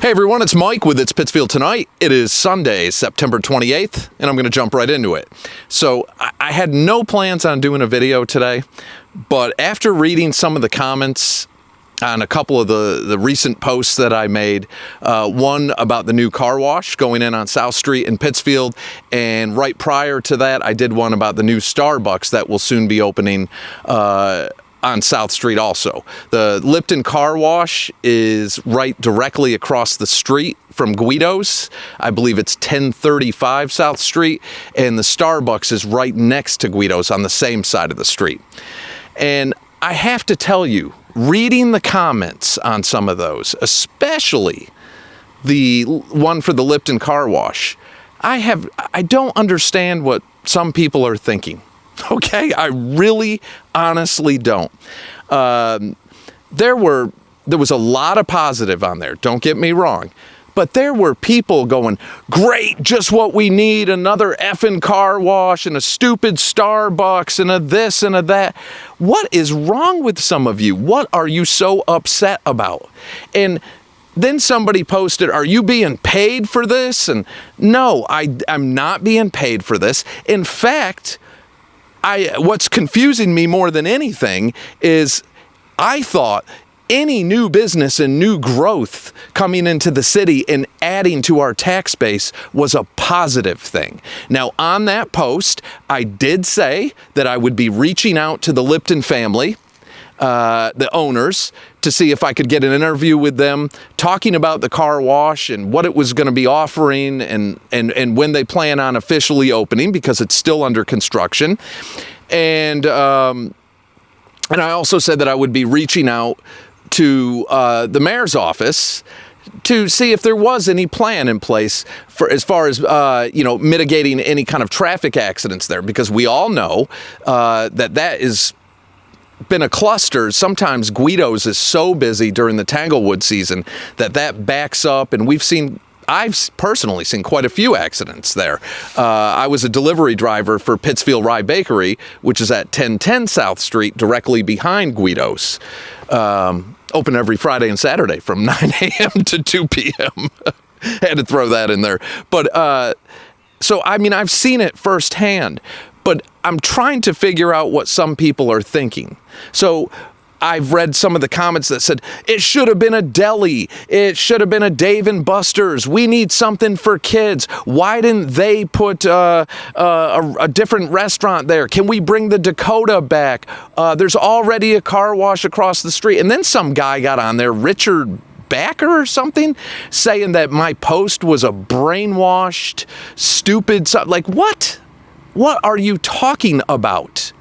Hey everyone, it's Mike with It's Pittsfield Tonight. It is Sunday, September 28th, and I'm going to jump right into it. So I had no plans on doing a video today, but after reading some of the comments on a couple of the recent posts that I made, one about the new car wash going in on South Street in Pittsfield, and right prior to that, I did one about the new Starbucks that will soon be opening on South Street also. The Lipton Car Wash is right directly across the street from Guido's. I believe it's 1035 South Street, and the Starbucks is right next to Guido's on the same side of the street. And I have to tell you, reading the comments on some of those, especially the one for the Lipton Car Wash, I don't understand what some people are thinking. Okay, I really, honestly don't. There was a lot of positive on there, don't get me wrong. But there were people going, great, just what we need, another effing car wash and a stupid Starbucks and a this and a that. What is wrong with some of you? What are you so upset about? And then somebody posted, are you being paid for this? And no, I'm not being paid for this. In fact, what's confusing me more than anything is I thought any new business and new growth coming into the city and adding to our tax base was a positive thing. Now, on that post, I did say that I would be reaching out to the Lipton family, the owners, to see if I could get an interview with them, talking about the car wash and what it was going to be offering and when they plan on officially opening, because it's still under construction. And I also said that I would be reaching out to the mayor's office to see if there was any plan in place for as far as mitigating any kind of traffic accidents there, because we all know that is been a cluster. Sometimes Guido's is so busy during the Tanglewood season that backs up, and I've personally seen quite a few accidents there. I was a delivery driver for Pittsfield Rye Bakery, which is at 1010 South Street, directly behind Guido's. Open every Friday and Saturday from 9 a.m. to 2 p.m. Had to throw that in there. But so, I mean, I've seen it firsthand, but I'm trying to figure out what some people are thinking. So I've read some of the comments that said, it should have been a deli. It should have been a Dave & Buster's. We need something for kids. Why didn't they put a different restaurant there? Can we bring the Dakota back? There's already a car wash across the street. And then some guy got on there, Richard Backer or something, saying that my post was a brainwashed, stupid, like what? What are you talking about?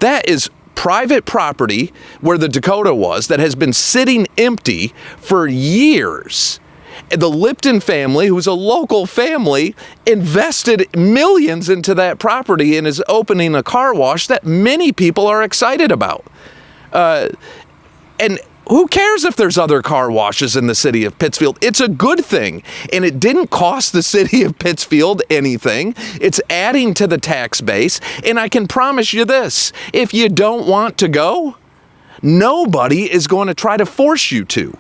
That is private property where the Dakota was that has been sitting empty for years. The Lipton family, who's a local family, invested millions into that property and is opening a car wash that many people are excited about. And who cares if there's other car washes in the city of Pittsfield? It's a good thing, and it didn't cost the city of Pittsfield anything. It's adding to the tax base, and I can promise you this, if you don't want to go, nobody is going to try to force you to.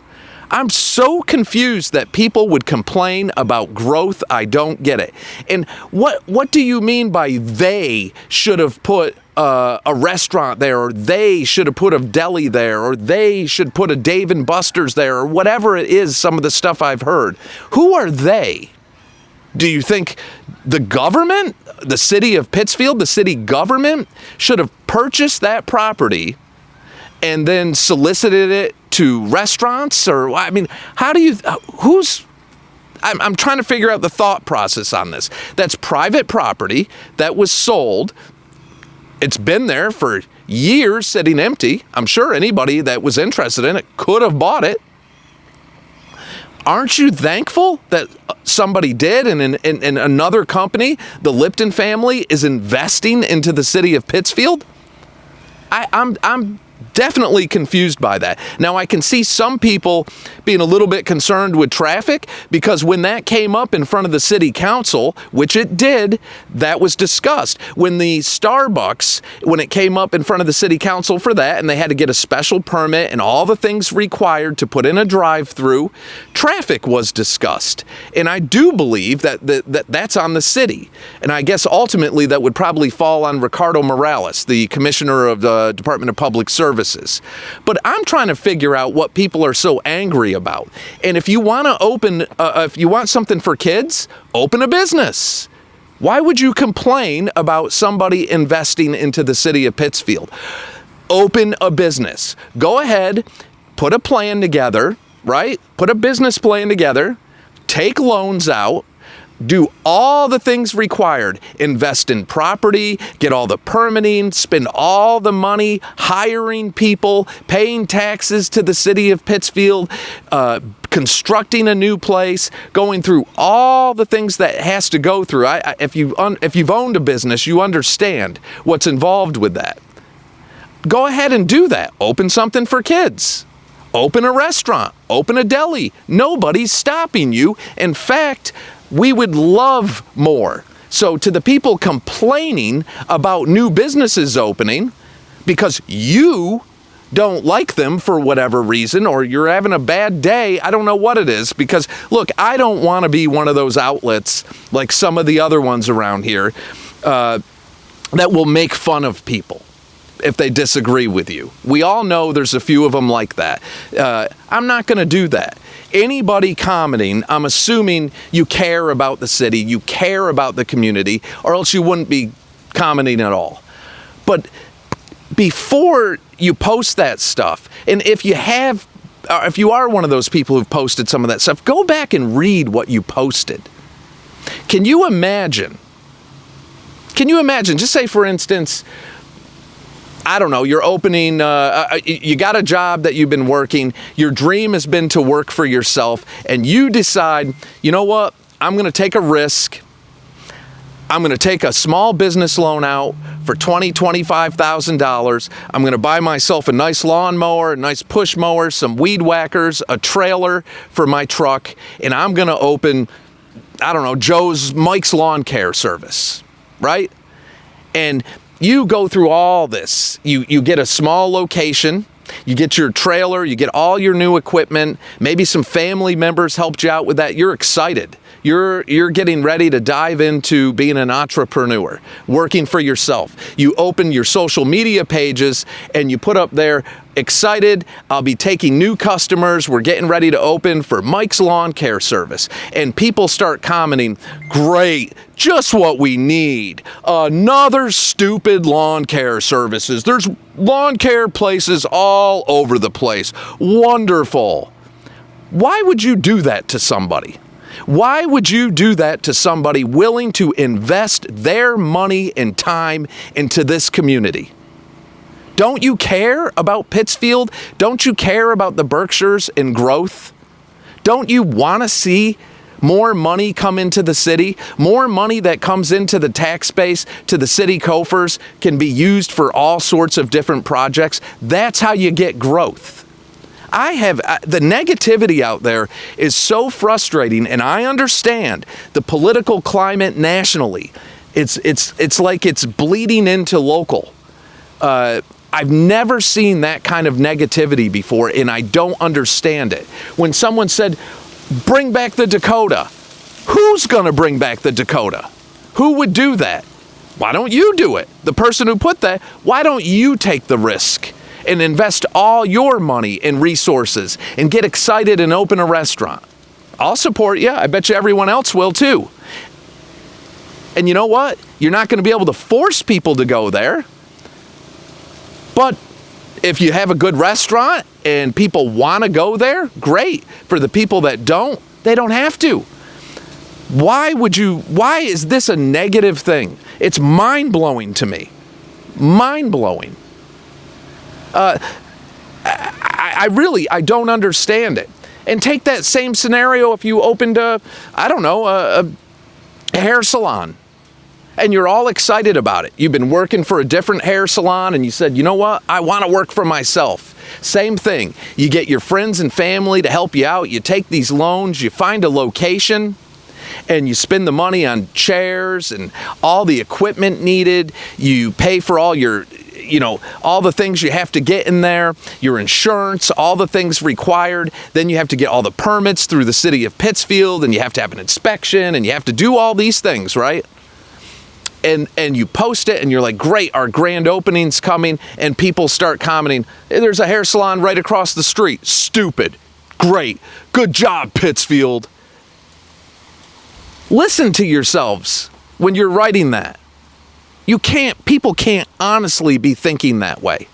I'm so confused that people would complain about growth. I don't get it. And what do you mean by they should have put a restaurant there, or they should have put a deli there, or they should put a Dave & Buster's there, or whatever it is, some of the stuff I've heard? Who are they? Do you think the government, the city of Pittsfield, the city government should have purchased that property and then solicited it to restaurants? Or, I mean, how do you, I'm trying to figure out the thought process on this. That's private property that was sold. It's been there for years sitting empty. I'm sure anybody that was interested in it could have bought it. Aren't you thankful that somebody did, and another company, the Lipton family, is investing into the city of Pittsfield? I'm Definitely confused by that. Now, I can see some people being a little bit concerned with traffic because when that came up in front of the city council, which it did, that was discussed. When the Starbucks, when it came up in front of the city council for that, and they had to get a special permit and all the things required to put in a drive-through, traffic was discussed. And I do believe that's on the city. And I guess ultimately that would probably fall on Ricardo Morales, the commissioner of the Department of Public Services. But I'm trying to figure out what people are so angry about. And if you want to if you want something for kids, open a business. Why would you complain about somebody investing into the city of Pittsfield? Open a business. Go ahead, put a plan together, right? Put a business plan together, take loans out, do all the things required, invest in property, get all the permitting, spend all the money hiring people, paying taxes to the city of Pittsfield, constructing a new place, going through all the things that has to go through. If you've owned a business, you understand what's involved with that. Go ahead and do that. Open something for kids. Open a restaurant. Open a deli. Nobody's stopping you. In fact, we would love more. So to the people complaining about new businesses opening because you don't like them for whatever reason, or you're having a bad day, I don't know what it is, because look, I don't want to be one of those outlets like some of the other ones around here that will make fun of people if they disagree with you. We all know there's a few of them like that. I'm not going to do that. Anybody commenting, I'm assuming you care about the city, you care about the community, or else you wouldn't be commenting at all. But before you post that stuff, and if you are one of those people who've posted some of that stuff, go back and read what you posted. Can you imagine, just say for instance, I don't know, you're opening, you got a job that you've been working, your dream has been to work for yourself, and you decide, you know what, I'm going to take a risk. I'm going to take a small business loan out for $20,000, $25,000. I'm going to buy myself a nice lawnmower, a nice push mower, some weed whackers, a trailer for my truck, and I'm going to open, I don't know, Mike's Lawn Care Service, right? And you go through all this. You get a small location, you get your trailer, you get all your new equipment, maybe some family members helped you out with that. You're excited. You're getting ready to dive into being an entrepreneur, working for yourself. You open your social media pages and you put up there, excited, I'll be taking new customers. We're getting ready to open for Mike's Lawn Care Service. And people start commenting, great, just what we need. Another stupid lawn care services. There's lawn care places all over the place. Wonderful. Why would you do that to somebody? Why would you do that to somebody willing to invest their money and time into this community? Don't you care about Pittsfield? Don't you care about the Berkshires and growth? Don't you want to see more money come into the city? More money that comes into the tax base, to the city coffers, can be used for all sorts of different projects. That's how you get growth. The negativity out there is so frustrating, and I understand the political climate nationally. It's like it's bleeding into local. I've never seen that kind of negativity before, and I don't understand it. When someone said, bring back the Dakota, who's going to bring back the Dakota? Who would do that? Why don't you do it? The person who put that, why don't you take the risk and invest all your money and resources and get excited and open a restaurant? I'll support you. I bet you everyone else will too. And you know what? You're not going to be able to force people to go there. But if you have a good restaurant and people want to go there, great. For the people that don't, they don't have to. Why is this a negative thing? It's mind-blowing to me. Mind-blowing. I don't understand it. And take that same scenario if you opened a hair salon. And you're all excited about it. You've been working for a different hair salon and you said, you know what? I want to work for myself. Same thing. You get your friends and family to help you out. You take these loans, you find a location, and you spend the money on chairs and all the equipment needed. You pay for all your, all the things you have to get in there, your insurance, all the things required. Then you have to get all the permits through the city of Pittsfield, and you have to have an inspection, and you have to do all these things, right? And you post it and you're like, great, our grand opening's coming, and people start commenting, hey, there's a hair salon right across the street. Stupid. Great. Good job, Pittsfield. Listen to yourselves when you're writing that. People can't honestly be thinking that way.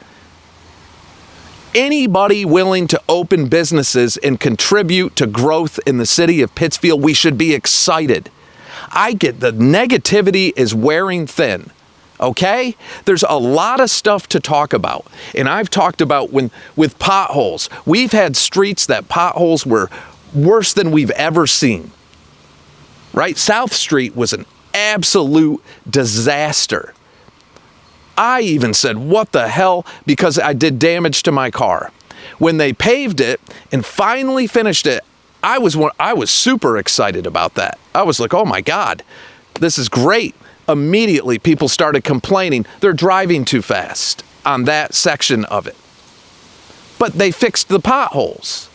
Anybody willing to open businesses and contribute to growth in the city of Pittsfield, we should be excited. I get the negativity is wearing thin, okay? There's a lot of stuff to talk about. And I've talked about with potholes. We've had streets that potholes were worse than we've ever seen, right? South Street was an absolute disaster. I even said, what the hell, because I did damage to my car. When they paved it and finally finished it, I was super excited about that. I was like, oh my God, this is great. Immediately, people started complaining they're driving too fast on that section of it. But they fixed the potholes.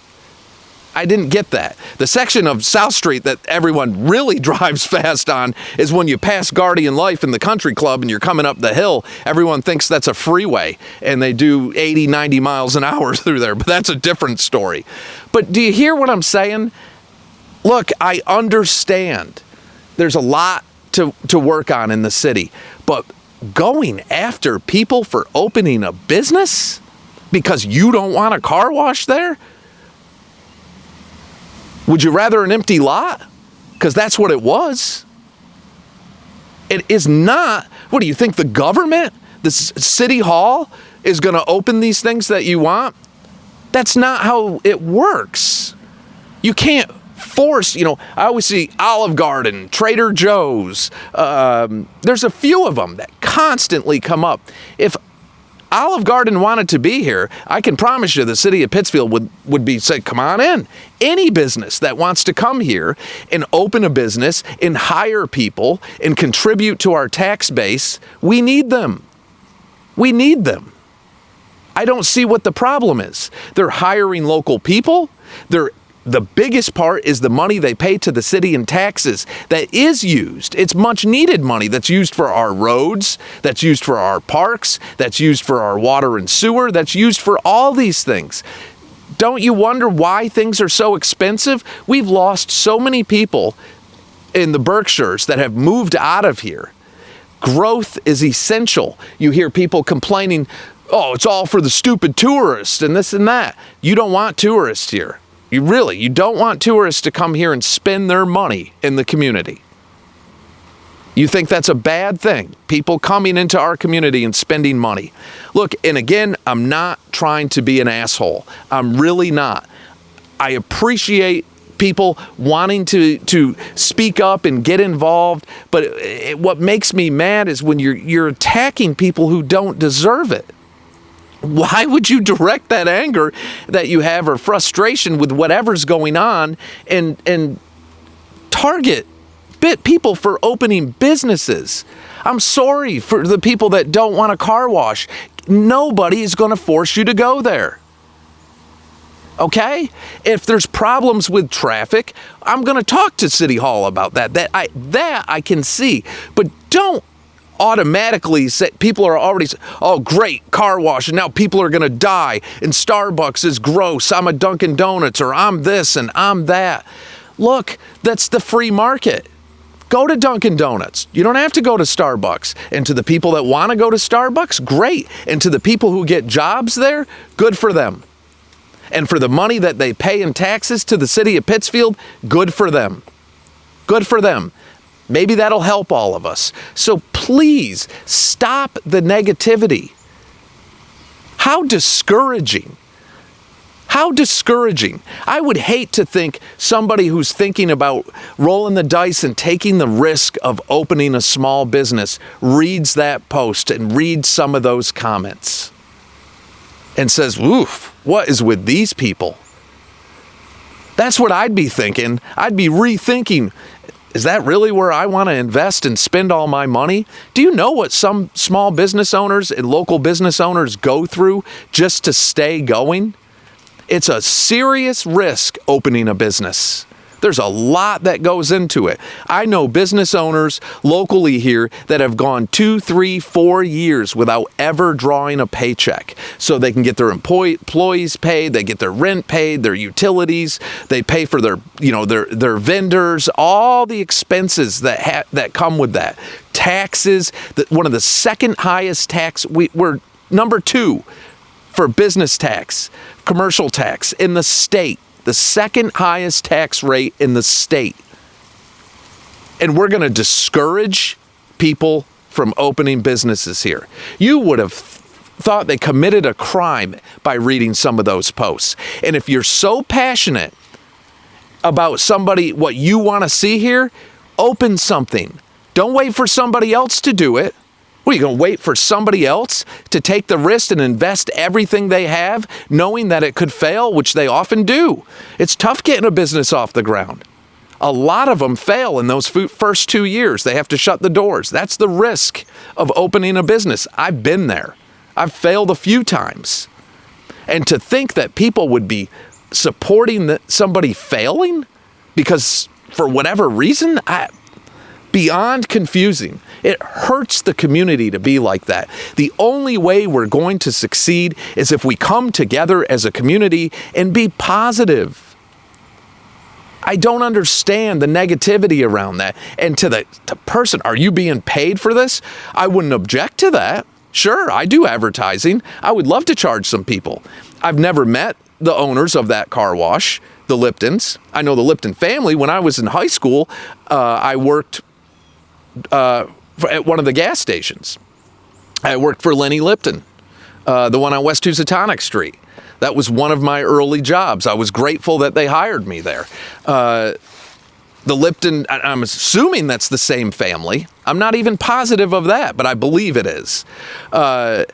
I didn't get that. The section of South Street that everyone really drives fast on is when you pass Guardian Life in the country club and you're coming up the hill. Everyone thinks that's a freeway and they do 80, 90 miles an hour through there, but that's a different story. But do you hear what I'm saying? Look, I understand there's a lot to work on in the city, but going after people for opening a business because you don't want a car wash there? Would you rather an empty lot? Because that's what it was. It is not. What do you think, the government, the city hall, is going to open these things that you want? That's not how it works. You can't force, I always see Olive Garden, Trader Joe's. There's a few of them that constantly come up. If Olive Garden wanted to be here, I can promise you the city of Pittsfield would be say, come on in. Any business that wants to come here and open a business and hire people and contribute to our tax base, we need them. We need them. I don't see what the problem is. They're hiring local people. The biggest part is the money they pay to the city in taxes that is used. It's much needed money that's used for our roads, that's used for our parks, that's used for our water and sewer, that's used for all these things. Don't you wonder why things are so expensive? We've lost so many people in the Berkshires that have moved out of here. Growth is essential. You hear people complaining, oh, it's all for the stupid tourists and this and that. You don't want tourists here. You don't want tourists to come here and spend their money in the community. You think that's a bad thing? People coming into our community and spending money. Look, and again, I'm not trying to be an asshole. I'm really not. I appreciate people wanting to speak up and get involved, but what makes me mad is when you're attacking people who don't deserve it. Why would you direct that anger that you have or frustration with whatever's going on and target people for opening businesses? I'm sorry for the people that don't want a car wash. Nobody is going to force you to go there. Okay? If there's problems with traffic, I'm going to talk to City Hall about that. That I can see. But don't automatically say, people are already, oh great, car wash, and now people are going to die, and Starbucks is gross, I'm a Dunkin' Donuts, or I'm this and I'm that. Look, that's the free market. Go to Dunkin' Donuts. You don't have to go to Starbucks. And to the people that want to go to Starbucks, great. And to the people who get jobs there, good for them. And for the money that they pay in taxes to the city of Pittsfield, good for them. Good for them. Maybe that'll help all of us. So please stop the negativity. How discouraging. How discouraging. I would hate to think somebody who's thinking about rolling the dice and taking the risk of opening a small business reads that post and reads some of those comments and says, "Oof, what is with these people?" That's what I'd be thinking. I'd be rethinking, is that really where I want to invest and spend all my money? Do you know what some small business owners and local business owners go through just to stay going? It's a serious risk opening a business. There's a lot that goes into it. I know business owners locally here that have gone 2, 3, 4 years without ever drawing a paycheck. So they can get their employees paid, they get their rent paid, their utilities, they pay for their vendors, all the expenses that come with that. Taxes, one of the second highest tax, we're number 2 for business tax, commercial tax in the state. The second highest tax rate in the state. And we're going to discourage people from opening businesses here. You would have thought they committed a crime by reading some of those posts. And if you're so passionate about what you want to see here, open something. Don't wait for somebody else to do it. What, are you going to wait for somebody else to take the risk and invest everything they have, knowing that it could fail, which they often do? It's tough getting a business off the ground. A lot of them fail in those first 2 years. They have to shut the doors. That's the risk of opening a business. I've been there. I've failed a few times. And to think that people would be supporting somebody failing because for whatever reason, beyond confusing. It hurts the community to be like that. The only way we're going to succeed is if we come together as a community and be positive. I don't understand the negativity around that. And to the person, are you being paid for this? I wouldn't object to that. Sure, I do advertising. I would love to charge some people. I've never met the owners of that car wash, the Liptons. I know the Lipton family. When I was in high school, I worked at one of the gas stations. I worked for Lenny Lipton, the one on West Housatonic Street. That was one of my early jobs. I was grateful that they hired me there. The Lipton, I'm assuming that's the same family. I'm not even positive of that, but I believe it is. I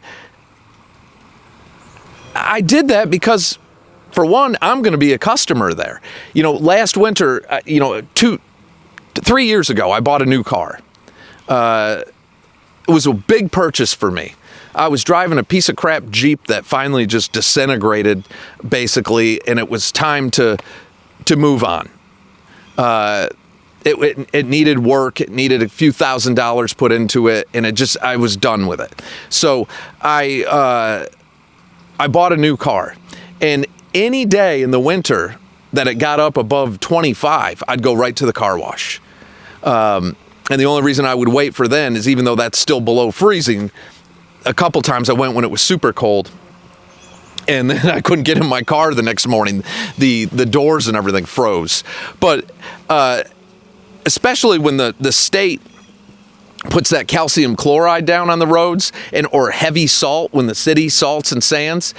did that because, for one, I'm going to be a customer there. Last winter, 3 years ago, I bought a new car. It was a big purchase for me. I was driving a piece of crap Jeep that finally just disintegrated, basically, and it was time to move on. It needed work. It needed a few $1,000s put into it, and I was done with it. So I bought a new car, and any day in the winter that it got up above 25, I'd go right to the car wash. And the only reason I would wait for then is, even though that's still below freezing, a couple times I went when it was super cold, and then I couldn't get in my car the next morning. The doors and everything froze. But especially when the state puts that calcium chloride down on the roads or heavy salt, when the city salts and sands,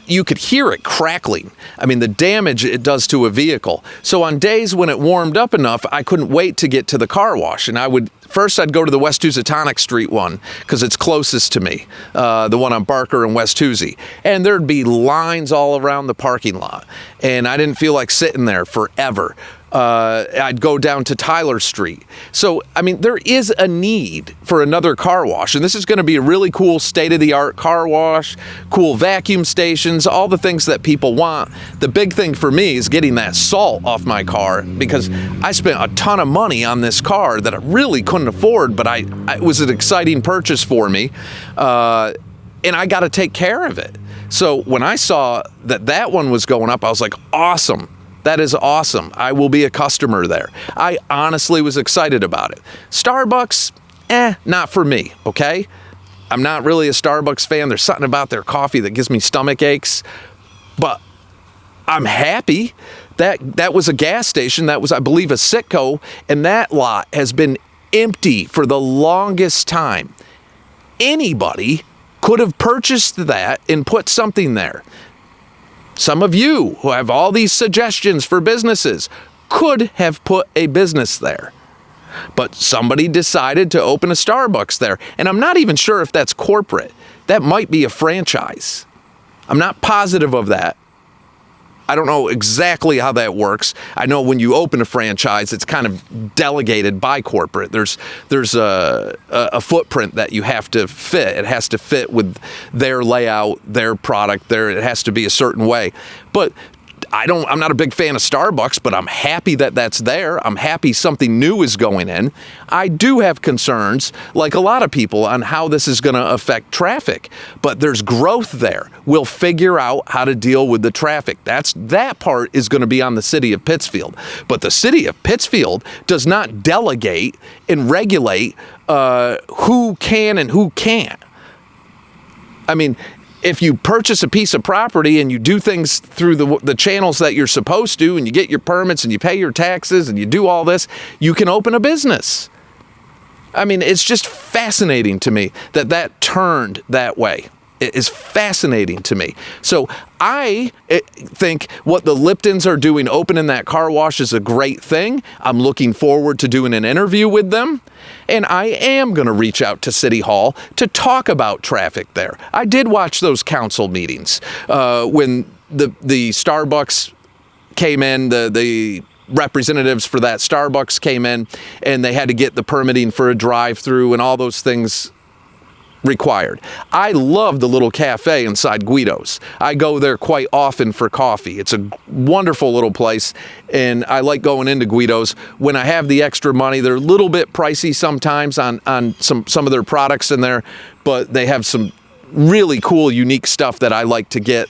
you could hear it crackling. I mean, the damage it does to a vehicle. So on days when it warmed up enough, I couldn't wait to get to the car wash. And I'd go to the West Housatonic Street one because it's closest to me, the one on Barker and West Hoosie. And there'd be lines all around the parking lot. And I didn't feel like sitting there forever. I'd go down to Tyler Street. So, I mean, there is a need for another car wash. And this is going to be a really cool state-of-the-art car wash, cool vacuum stations, all the things that people want. The big thing for me is getting that salt off my car, because I spent a ton of money on this car that I really couldn't afford, but it was an exciting purchase for me. And I got to take care of it. So when I saw that one was going up, I was like, awesome. That is awesome. I will be a customer there. I honestly was excited about it. Starbucks, not for me, okay? I'm not really a Starbucks fan. There's something about their coffee that gives me stomach aches. But I'm happy. That was a gas station. That was, I believe, a Citgo. And that lot has been empty for the longest time. Anybody could have purchased that and put something there. some of you who have all these suggestions for businesses could have put a business there. But somebody decided to open a Starbucks there. And I'm not even sure if that's corporate. That might be a franchise. I'm not positive of that. I don't know exactly how that works. I know when you open a franchise, it's kind of delegated by corporate. There's a footprint that you have to fit. It has to fit with their layout, their product. It has to be a certain way. But I'm not a big fan of Starbucks, but I'm happy that that's there. I'm happy something new is going in. I do have concerns, like a lot of people, on how this is going to affect traffic, but there's growth there. We'll figure out how to deal with the traffic. That part is going to be on the city of Pittsfield. But the city of Pittsfield does not delegate and regulate who can and who can't. I mean, if you purchase a piece of property and you do things through the channels that you're supposed to, and you get your permits and you pay your taxes and you do all this, you can open a business. I mean, it's just fascinating to me that turned that way. It is fascinating to me. So I think what the Liptons are doing, opening that car wash, is a great thing. I'm looking forward to doing an interview with them. And I am going to reach out to City Hall to talk about traffic there. I did watch those council meetings when the Starbucks came in, the representatives for that Starbucks came in, and they had to get the permitting for a drive-through and all those things required. I love the little cafe inside Guido's. I go there quite often for coffee. It's a wonderful little place, and I like going into Guido's when I have the extra money. They're a little bit pricey sometimes on some of their products in there, but they have some really cool, unique stuff that I like to get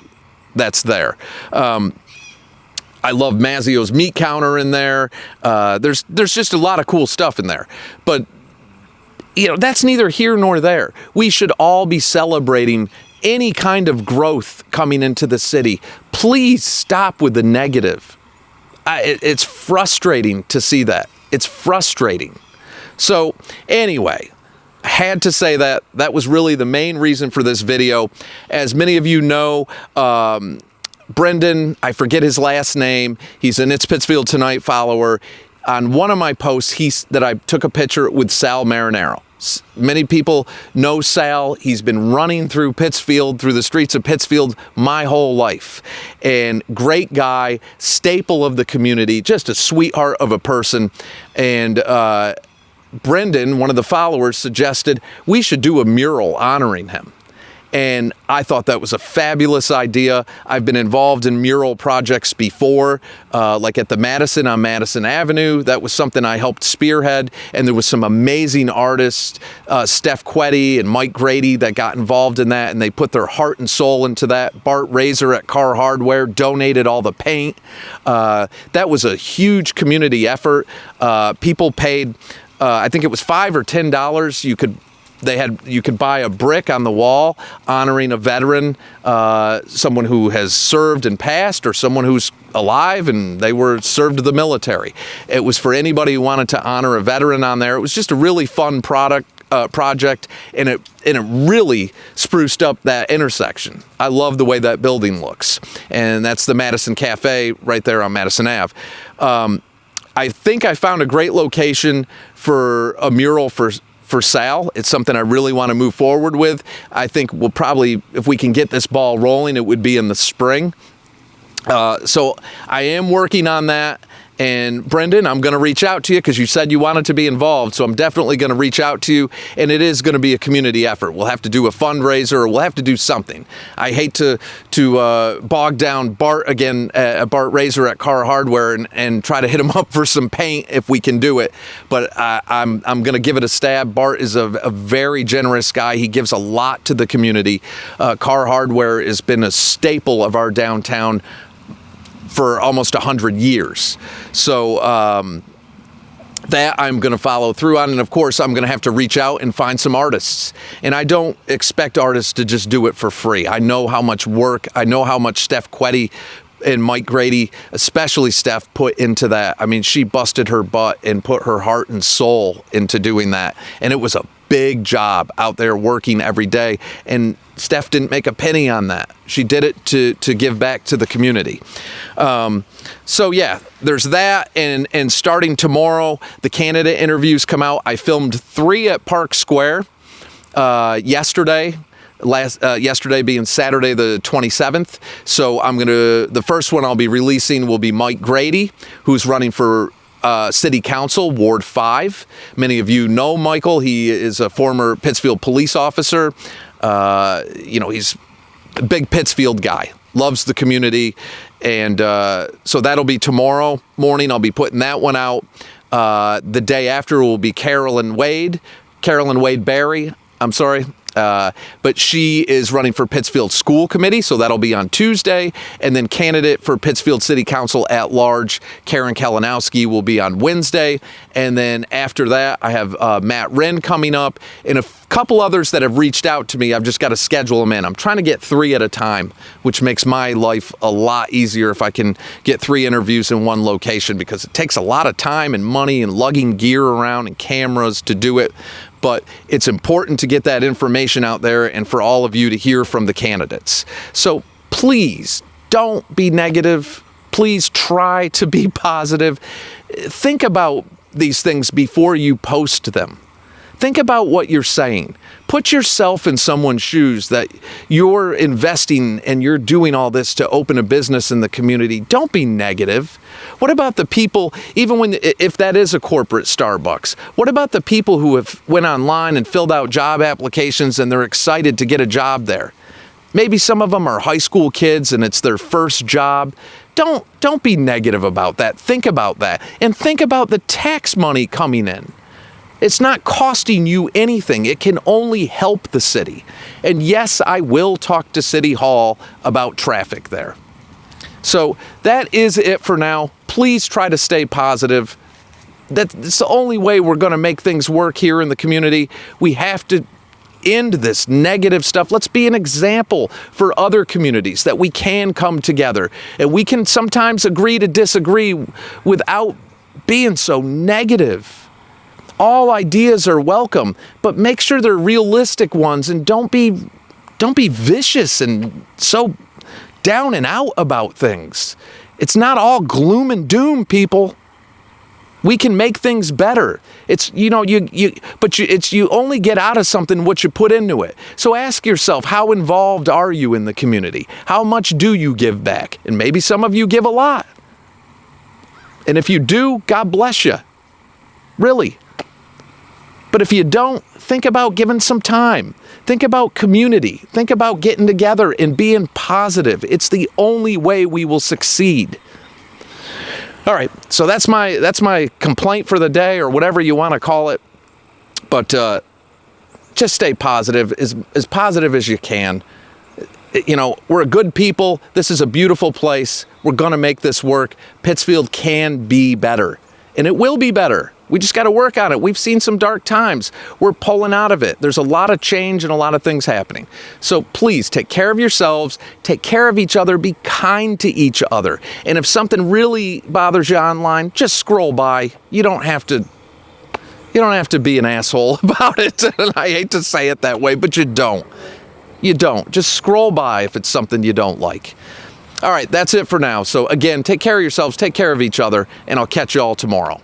that's there. I love Mazzio's meat counter in there. There's just a lot of cool stuff in there. But that's neither here nor there. We should all be celebrating any kind of growth coming into the city. Please stop with the negative. It's frustrating to see that. It's frustrating. So anyway, I had to say that. That was really the main reason for this video. As many of you know, Brendan, I forget his last name. He's an It's Pittsfield Tonight follower. On one of my posts, that I took a picture with Sal Marinaro. Many people know Sal. He's been running through Pittsfield, through the streets of Pittsfield, my whole life. And great guy, staple of the community, just a sweetheart of a person. And Brendan, one of the followers, suggested we should do a mural honoring him. And I thought that was a fabulous idea. I've been involved in mural projects before, like at the Madison on Madison Avenue. That was something I helped spearhead. And there was some amazing artists, Steph Quetty and Mike Grady, that got involved in that. And they put their heart and soul into that. Bart Razor at Car Hardware donated all the paint. That was a huge community effort. People paid, I think it was $5 or $10. You could buy a brick on the wall honoring a veteran, someone who has served and passed, or someone who's alive and they were served to the military. It was for anybody who wanted to honor a veteran on there. It was just a really fun project, and it really spruced up that intersection. I love the way that building looks, and that's the Madison Cafe right there on Madison Ave. I think I found a great location for a mural for Sal. It's something I really want to move forward with. I think we'll probably, if we can get this ball rolling, it would be in the spring. So I am working on that. And Brendan, I'm going to reach out to you because you said you wanted to be involved. So I'm definitely going to reach out to you. And it is going to be a community effort. We'll have to do a fundraiser, or we'll have to do something. I hate to bog down Bart again, Bart Razor at Car Hardware, and try to hit him up for some paint if we can do it. But I'm going to give it a stab. Bart is a very generous guy. He gives a lot to the community. Car Hardware has been a staple of our downtown for almost 100 years. So that I'm going to follow through on. And of course, I'm going to have to reach out and find some artists. And I don't expect artists to just do it for free. I know how much work, I know how much Steph Quetty and Mike Grady, especially Steph, put into that. I mean, she busted her butt and put her heart and soul into doing that. And it was a big job out there working every day. And Steph didn't make a penny on that. She did it to give back to the community. So yeah, there's that. And starting tomorrow, the candidate interviews come out. I filmed 3 at Park Square yesterday. Yesterday being Saturday the 27th. So the first one I'll be releasing will be Mike Grady, who's running for City Council, Ward 5. Many of you know Michael. He is a former Pittsfield police officer. He's a big Pittsfield guy, loves the community. And so that'll be tomorrow morning. I'll be putting that one out. The day after will be Carolyn Wade Barry. I'm sorry. But she is running for Pittsfield School Committee, so that'll be on Tuesday. And then candidate for Pittsfield City Council at large, Karen Kalinowski, will be on Wednesday. And then after that, I have Matt Wren coming up and a couple others that have reached out to me. I've just got to schedule them in. I'm trying to get 3 at a time, which makes my life a lot easier if I can get 3 interviews in one location, because it takes a lot of time and money and lugging gear around and cameras to do it. But it's important to get that information out there and for all of you to hear from the candidates. So please don't be negative. Please try to be positive. Think about these things before you post them. Think about what you're saying. Put yourself in someone's shoes that you're investing and you're doing all this to open a business in the community. Don't be negative. What about the people, if that is a corporate Starbucks, what about the people who have went online and filled out job applications and they're excited to get a job there? Maybe some of them are high school kids and it's their first job. Don't be negative about that. Think about that. And think about the tax money coming in. It's not costing you anything. It can only help the city. And yes, I will talk to City Hall about traffic there. So that is it for now. Please try to stay positive. That's the only way we're going to make things work here in the community. We have to end this negative stuff. Let's be an example for other communities that we can come together. And we can sometimes agree to disagree without being so negative. All ideas are welcome, but make sure they're realistic ones, and don't be vicious and so down and out about things. It's not all gloom and doom, people. We can make things better. It's you only get out of something what you put into it. So ask yourself, how involved are you in the community? How much do you give back? And maybe some of you give a lot. And if you do, God bless you. Really. But if you don't, think about giving some time. Think about community. Think about getting together and being positive. It's the only way we will succeed. All right, so that's my complaint for the day, or whatever you want to call it. But just stay positive, as positive as you can. We're a good people. This is a beautiful place. We're going to make this work. Pittsfield can be better, and it will be better. We just got to work on it. We've seen some dark times. We're pulling out of it. There's a lot of change and a lot of things happening. So please take care of yourselves, take care of each other, be kind to each other. And if something really bothers you online, just scroll by. You don't have to be an asshole about it. And I hate to say it that way, but you don't. You don't. Just scroll by if it's something you don't like. All right, that's it for now. So again, take care of yourselves, take care of each other, and I'll catch you all tomorrow.